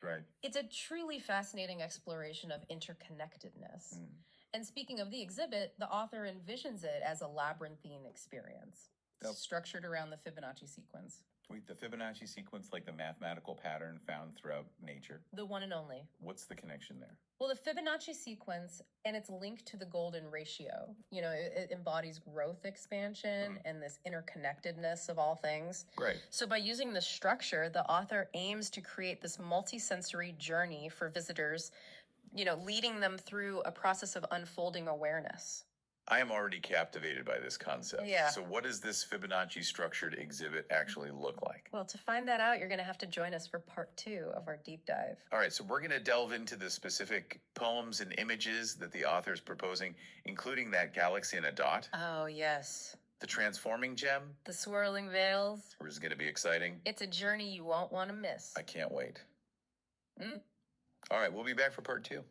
Right. It's a truly fascinating exploration of interconnectedness. And speaking of the exhibit, the author envisions it as a labyrinthine experience, structured around the Fibonacci sequence. Wait, the Fibonacci sequence, like the mathematical pattern found throughout nature? The one and only. What's the connection there? Well, the Fibonacci sequence and its link to the golden ratio, it embodies growth expansion and this interconnectedness of all things. Right. So by using the structure, the author aims to create this multisensory journey for visitors, leading them through a process of unfolding awareness. I am already captivated by this concept. Yeah. So what does this Fibonacci structured exhibit actually look like? Well, to find that out, you're going to have to join us for part 2 of our deep dive. All right, so we're going to delve into the specific poems and images that the author is proposing, including that galaxy in a dot. Oh, yes. The transforming gem. The swirling veils. Which is going to be exciting. It's a journey you won't want to miss. I can't wait. All right, we'll be back for part 2.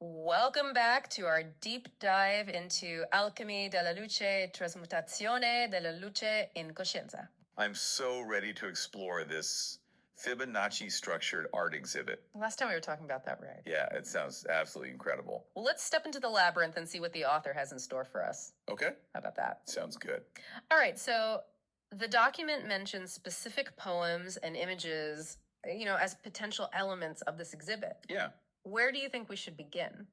Welcome back to our deep dive into ALchimie della Luce, Trasmutazione della Luce in Coscienza. I'm so ready to explore this Fibonacci structured art exhibit. Last time we were talking about that, right? Yeah, it sounds absolutely incredible. Well, let's step into the labyrinth and see what the author has in store for us. Okay. How about that? Sounds good. All right, so the document mentions specific poems and images, as potential elements of this exhibit. Yeah. Where do you think we should begin?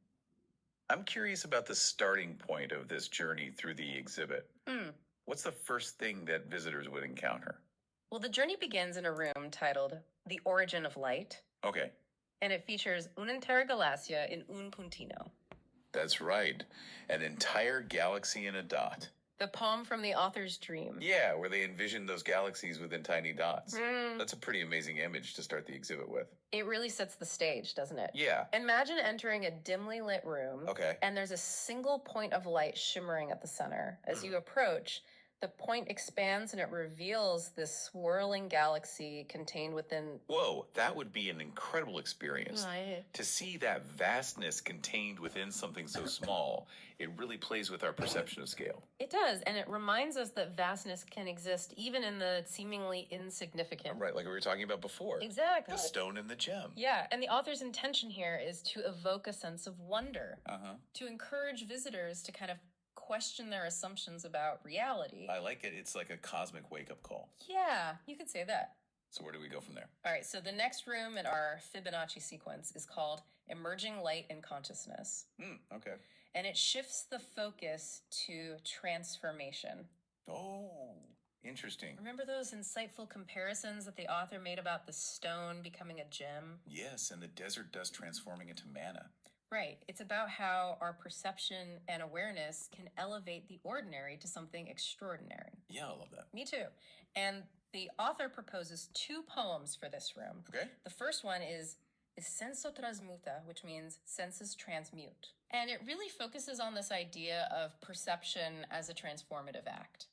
I'm curious about the starting point of this journey through the exhibit. What's the first thing that visitors would encounter? Well, the journey begins in a room titled The Origin of Light. Okay. And it features un'intera galassia in un puntino. That's right. An entire galaxy in a dot. The poem from the author's dream. Yeah, where they envision those galaxies within tiny dots. That's a pretty amazing image to start the exhibit with. It really sets the stage, doesn't it? Yeah. Imagine entering a dimly lit room. Okay. And there's a single point of light shimmering at the center. As you approach, the point expands and it reveals this swirling galaxy contained within... Whoa, that would be an incredible experience. Right. To see that vastness contained within something so small, it really plays with our perception of scale. It does, and it reminds us that vastness can exist even in the seemingly insignificant. Right, like we were talking about before. Exactly. The stone and the gem. Yeah, and the author's intention here is to evoke a sense of wonder. To encourage visitors to kind of question their assumptions about reality. I like it. It's like a cosmic wake-up call. Yeah, you could say that. So where do we go from there? All right, so the next room in our Fibonacci sequence is called Emerging Light and Consciousness. Okay. And it shifts the focus to transformation. Oh, interesting. Remember those insightful comparisons that the author made about the stone becoming a gem? Yes, and the desert dust transforming into manna. Right. It's about how our perception and awareness can elevate the ordinary to something extraordinary. Yeah, I love that. Me too. And the author proposes 2 poems for this room. Okay. The first one is senso trasmuta, which means senses transmute. And it really focuses on this idea of perception as a transformative act.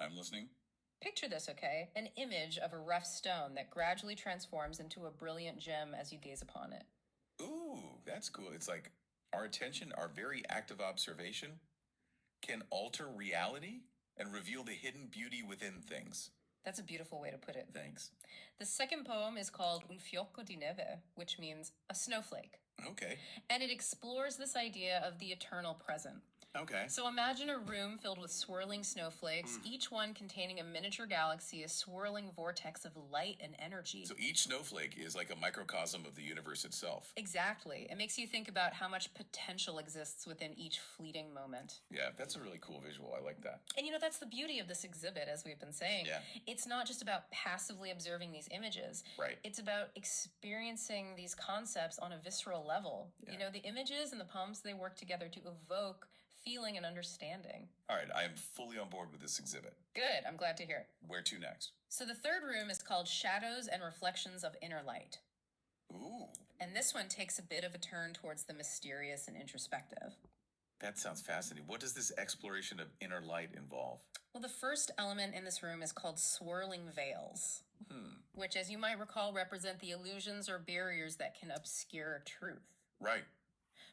I'm listening. Picture this, okay? An image of a rough stone that gradually transforms into a brilliant gem as you gaze upon it. Ooh, that's cool. It's like our attention, our very active observation can alter reality and reveal the hidden beauty within things. That's a beautiful way to put it. Thanks. The second poem is called Un fiocco di neve, which means a snowflake. Okay. And it explores this idea of the eternal present. Okay. So imagine a room filled with swirling snowflakes, each one containing a miniature galaxy, a swirling vortex of light and energy. So each snowflake is like a microcosm of the universe itself. Exactly. It makes you think about how much potential exists within each fleeting moment. Yeah, that's a really cool visual. I like that. And that's the beauty of this exhibit, as we've been saying. Yeah. It's not just about passively observing these images. Right. It's about experiencing these concepts on a visceral level. Yeah. The images and the poems, they work together to evoke feeling and understanding. All right, I am fully on board with this exhibit. Good, I'm glad to hear it. Where to next? So the third room is called Shadows and Reflections of Inner Light. Ooh. And this one takes a bit of a turn towards the mysterious and introspective. That sounds fascinating. What does this exploration of inner light involve? Well, the first element in this room is called swirling veils, which, as you might recall, represent the illusions or barriers that can obscure truth. Right.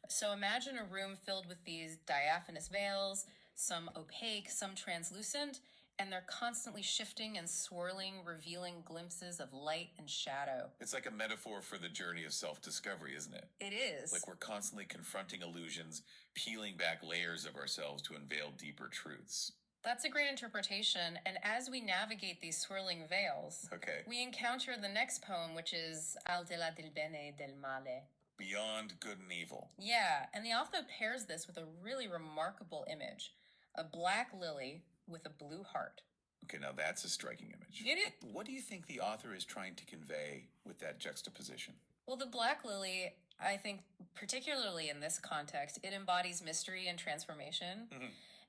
So imagine a room filled with these diaphanous veils, some opaque, some translucent, And they're constantly shifting and swirling, revealing glimpses of light and shadow. It's like a metaphor for the journey of self-discovery, isn't it? It is. Like we're constantly confronting illusions, peeling back layers of ourselves to unveil deeper truths. That's a great interpretation. And as we navigate these swirling veils, we encounter the next poem, which is al della del bene e del male. Beyond good and evil. Yeah, and the author pairs this with a really remarkable image. A black lily with a blue heart. Okay, now that's a striking image. It is. What do you think the author is trying to convey with that juxtaposition? Well, the black lily, I think, particularly in this context, it embodies mystery and transformation. Mm-hmm.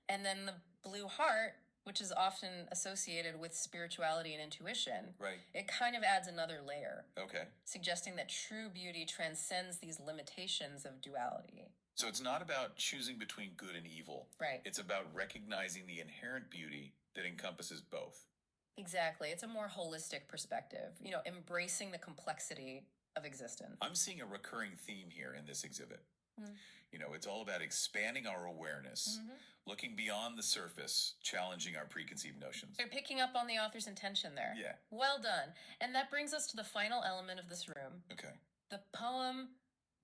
And then the blue heart, which is often associated with spirituality and intuition, it kind of adds another layer. Okay. Suggesting that true beauty transcends these limitations of duality. So it's not about choosing between good and evil. Right. It's about recognizing the inherent beauty that encompasses both. Exactly. It's a more holistic perspective, embracing the complexity of existence. I'm seeing a recurring theme here in this exhibit. Mm. It's all about expanding our awareness, looking beyond the surface, challenging our preconceived notions. They're picking up on the author's intention there. Yeah. Well done. And that brings us to the final element of this room. Okay. The poem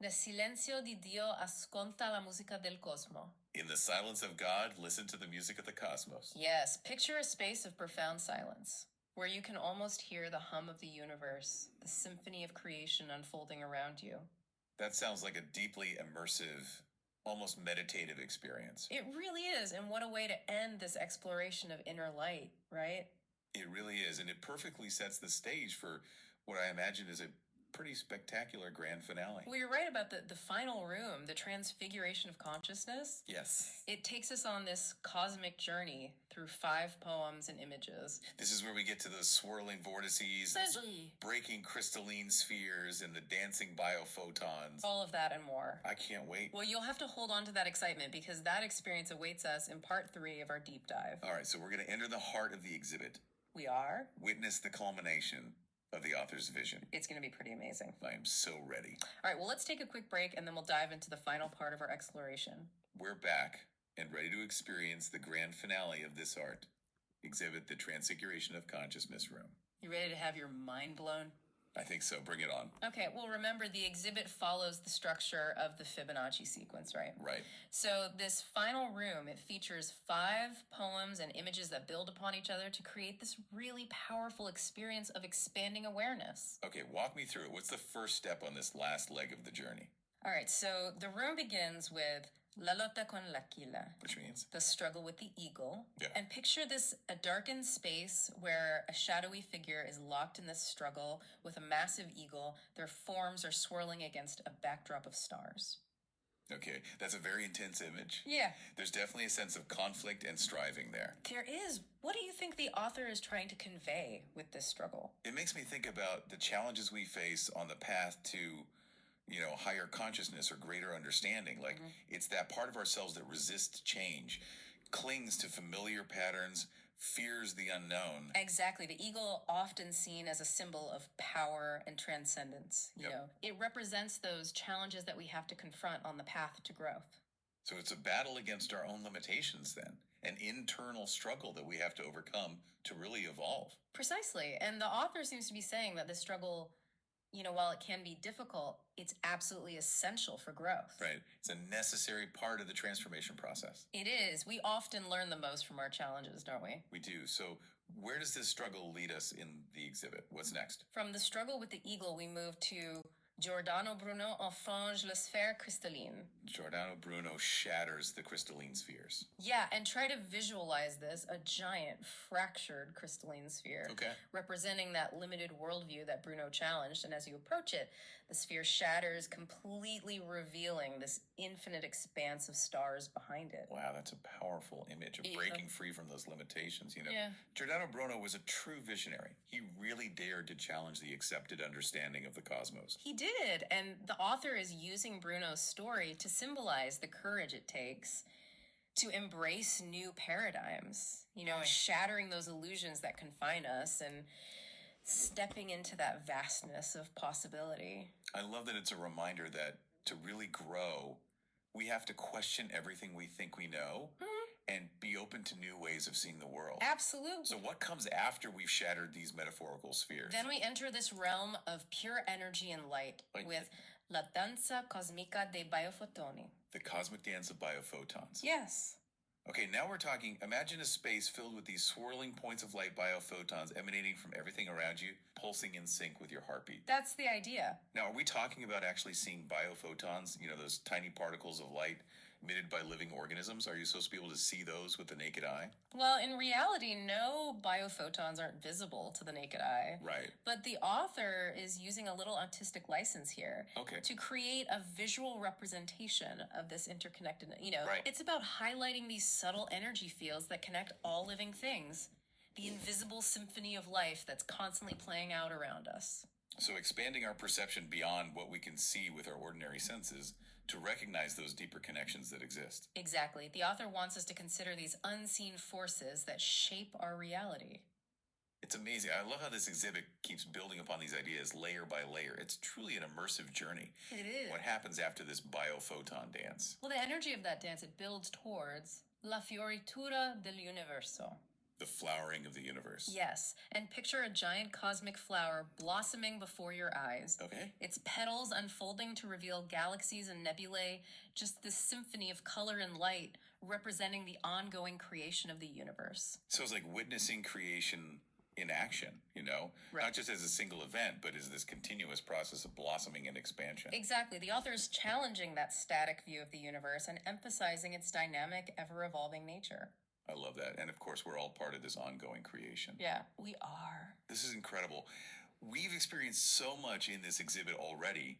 Nel silenzio di Dio ascolta la musica del cosmo. In the silence of God, listen to the music of the cosmos. Yes, picture a space of profound silence, where you can almost hear the hum of the universe, the symphony of creation unfolding around you. That sounds like a deeply immersive, almost meditative experience. It really is, and what a way to end this exploration of inner light, right? It really is, and it perfectly sets the stage for what I imagine is a pretty spectacular grand finale. Well, you're right about the final room, the transfiguration of consciousness. Yes. It takes us on this cosmic journey through 5 poems and images. This is where we get to the swirling vortices, breaking crystalline spheres, and the dancing biophotons. All of that and more. I can't wait. Well, you'll have to hold on to that excitement because that experience awaits us in part 3 of our deep dive. All right, so we're going to enter the heart of the exhibit. We are. Witness the culmination of the author's vision. It's going to be pretty amazing. I am so ready. All right, well, let's take a quick break and then we'll dive into the final part of our exploration. We're back and ready to experience the grand finale of this art exhibit, the Transfiguration of Consciousness room. You ready to have your mind blown? I think so. Bring it on. Okay, well, remember the exhibit follows the structure of the Fibonacci sequence, right? Right. So this final room, it features 5 poems and images that build upon each other to create this really powerful experience of expanding awareness. Okay, walk me through it. What's the first step on this last leg of the journey? All right, so the room begins with la lotta con l'aquila, which means the struggle with the eagle. Yeah. And picture this, a darkened space where a shadowy figure is locked in this struggle with a massive eagle. Their forms are swirling against a backdrop of stars. Okay, that's a very intense image. Yeah. There's definitely a sense of conflict and striving there. There is. What do you think the author is trying to convey with this struggle? It makes me think about the challenges we face on the path to higher consciousness or greater understanding. Like, it's that part of ourselves that resists change, clings to familiar patterns, fears the unknown. Exactly. The eagle, often seen as a symbol of power and transcendence. You know, it represents those challenges that we have to confront on the path to growth. So it's a battle against our own limitations then, an internal struggle that we have to overcome to really evolve. Precisely. And the author seems to be saying that this struggle, while it can be difficult, it's absolutely essential for growth. Right. It's a necessary part of the transformation process. It is. We often learn the most from our challenges, don't we? We do. So where does this struggle lead us in the exhibit? What's next? From the struggle with the eagle, we move to Giordano Bruno enfrange la sphère cristalline. Giordano Bruno shatters the crystalline spheres. Yeah, and try to visualize this, a giant fractured crystalline sphere. Okay. Representing that limited worldview that Bruno challenged. And as you approach it, the sphere shatters, completely revealing this infinite expanse of stars behind it. Wow, that's a powerful image of breaking free from those limitations. Yeah. Giordano Bruno was a true visionary. He really dared to challenge the accepted understanding of the cosmos. He did, and the author is using Bruno's story to symbolize the courage it takes to embrace new paradigms, shattering those illusions that confine us and stepping into that vastness of possibility. I love that it's a reminder that to really grow, we have to question everything we think we know and be open to new ways of seeing the world. Absolutely. So what comes after we've shattered these metaphorical spheres? Then we enter this realm of pure energy and light with la danza cosmica dei biofotoni. The cosmic dance of biophotons. Yes. Okay, now we're talking, imagine a space filled with these swirling points of light biophotons emanating from everything around you, pulsing in sync with your heartbeat. That's the idea. Now, are we talking about actually seeing biophotons, those tiny particles of light emitted by living organisms? Are you supposed to be able to see those with the naked eye? Well, in reality, no biophotons aren't visible to the naked eye. Right. But the author is using a little artistic license here to create a visual representation of this interconnected, Right. It's about highlighting these subtle energy fields that connect all living things, the invisible symphony of life that's constantly playing out around us. So expanding our perception beyond what we can see with our ordinary senses to recognize those deeper connections that exist. Exactly. The author wants us to consider these unseen forces that shape our reality. It's amazing. I love how this exhibit keeps building upon these ideas layer by layer. It's truly an immersive journey. It is. What happens after this biophoton dance? Well, the energy of that dance, it builds towards la fioritura dell'universo. The flowering of the universe. Yes, and picture a giant cosmic flower blossoming before your eyes. Okay. Its petals unfolding to reveal galaxies and nebulae, just this symphony of color and light representing the ongoing creation of the universe. So it's like witnessing creation in action, Right. Not just as a single event, but as this continuous process of blossoming and expansion. Exactly. The author is challenging that static view of the universe and emphasizing its dynamic, ever-evolving nature. I love that. And of course, we're all part of this ongoing creation. Yeah, we are. This is incredible. We've experienced so much in this exhibit already.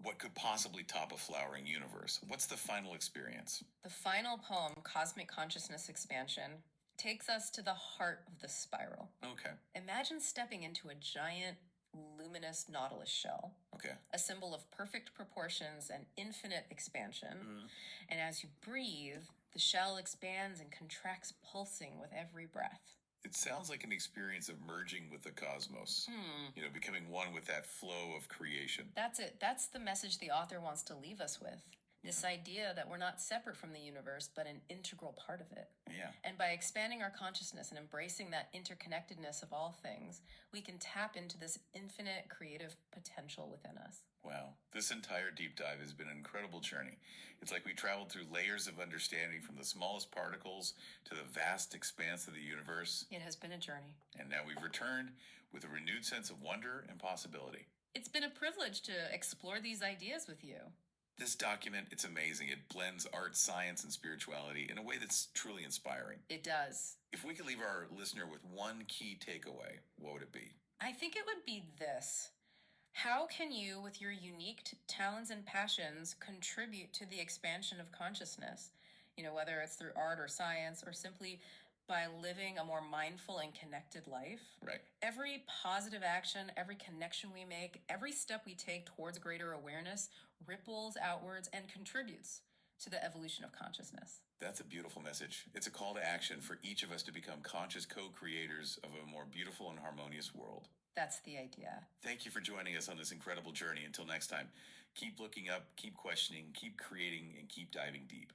What could possibly top a flowering universe? What's the final experience? The final poem, Cosmic Consciousness Expansion, takes us to the heart of the spiral. Okay. Imagine stepping into a giant, luminous nautilus shell. Okay. A symbol of perfect proportions and infinite expansion. And as you breathe, the shell expands and contracts, pulsing with every breath. It sounds like an experience of merging with the cosmos, becoming one with that flow of creation. That's it. That's the message the author wants to leave us with. This idea that we're not separate from the universe, but an integral part of it. Yeah. And by expanding our consciousness and embracing that interconnectedness of all things, we can tap into this infinite creative potential within us. Wow. This entire deep dive has been an incredible journey. It's like we traveled through layers of understanding from the smallest particles to the vast expanse of the universe. It has been a journey. And now we've returned with a renewed sense of wonder and possibility. It's been a privilege to explore these ideas with you. This document, it's amazing. It blends art, science, and spirituality in a way that's truly inspiring. It does. If we could leave our listener with one key takeaway, what would it be? I think it would be this. How can you, with your unique talents and passions, contribute to the expansion of consciousness? Whether it's through art or science or simply by living a more mindful and connected life. Right. Every positive action, every connection we make, every step we take towards greater awareness ripples outwards and contributes to the evolution of consciousness. That's a beautiful message. It's a call to action for each of us to become conscious co-creators of a more beautiful and harmonious world. That's the idea. Thank you for joining us on this incredible journey. Until next time, keep looking up, keep questioning, keep creating, and keep diving deep.